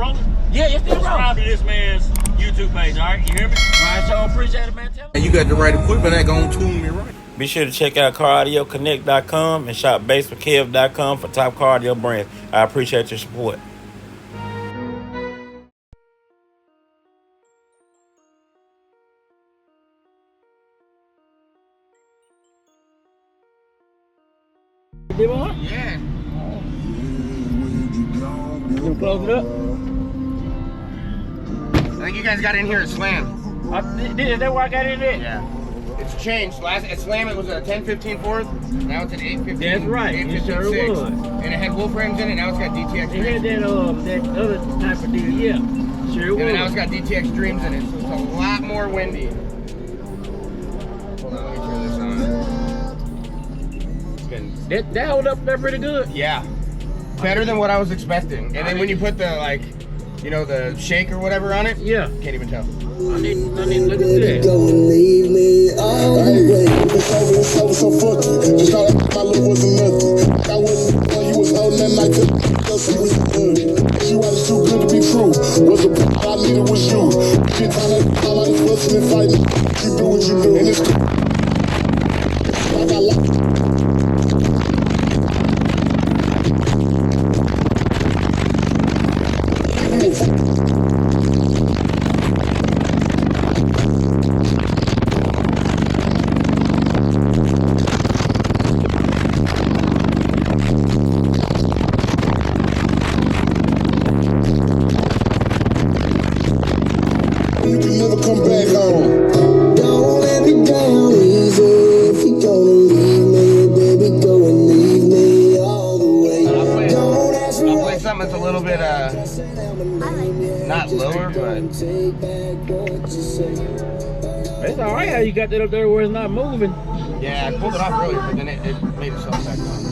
rolling? Yeah, it's still rolling. Subscribe to this man's YouTube page, all right? You hear me? All right, so appreciate it, man. Tell And you got the right equipment that gonna tune me right. Be sure to check out CarAudioConnect.com and shop BASSWITHKEV.com for top car audio brands. I appreciate your support. You want? Yeah. You close it up? I think you guys got in here at Slam. Is that where I got in there? Yeah. It's changed. Last at Slam it was a 10-15 fourth. Now it's an 8-15. That's right. 8-15 Sure 6. was. And it had Wolframs in it. Now it's got DTX. It had that other type of deal. Yeah. Sure And was. now it's got DTX Dreams in it, so it's a lot more windy. Hold on, let me turn this on. It's been, That hold up there pretty good. yeah. Better than what I was expecting. And then when you put the the shake or whatever on it, Yeah. can't even tell. I need to look at that. Go and leave me all the way. It's over, so fuck you. Just thought my love wasn't nothing. I wasn't when you was holding that night to she was good. She was too good to be true. Was the all I needed was you. Get time that all I was fussing and fighting. You do what you do. And it's I got lost. You can never come back home. Don't let me down easy. If you gonna leave me, baby, go and leave me all the way. Don't ask me I'll play something that's a little bit not lower, but It's all right how you got that up there where it's not moving. yeah, I pulled it off earlier, but then it made itself back on.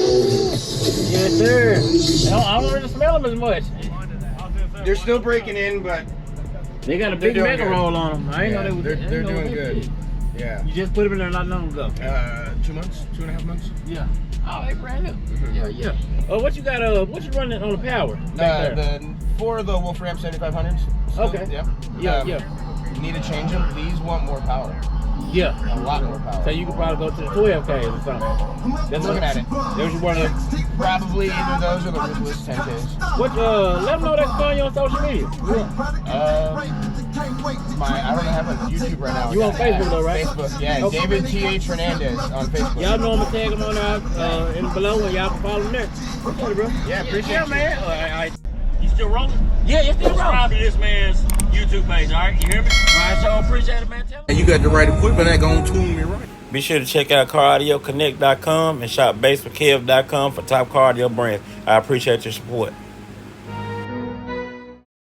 Yes, sir. I don't really smell them as much. They're still breaking in, but They got a big doing mega good. roll on them. I ain't know they was. they're doing good. Yeah. You just put them in there not long ago. 2 months, 2.5 months. Yeah. Oh, they brand new. Yeah, yeah. What you got? What you running on the power? back there? Four of the Wolfram 7500s. Okay. Yep. Yeah, yeah. Need to change them. These want more power. Yeah. A lot more power. So you could probably go to the 12Ks or something. That's looking at it. There's one of them. Probably either those or the Ruthless 10Ks. What? Let them know they can find you on social media. I don't have a YouTube right now. You on Facebook though, right? Facebook, yeah. Okay. David T.H. Hernandez on Facebook. Y'all know I'm gonna tag them on out in below and y'all can follow them there. Okay, bro. Yeah, appreciate Yeah, you. man. All right. You still rolling? Yeah, it's still rolling. Subscribe to this man's YouTube page, all right? You hear me? All right, so appreciate it, man. Tell And you got the right equipment that gonna tune me right. Be sure to check out CarAudioConnect.com and shop BASSWITHKEV.com for top car audio brands. I appreciate your support.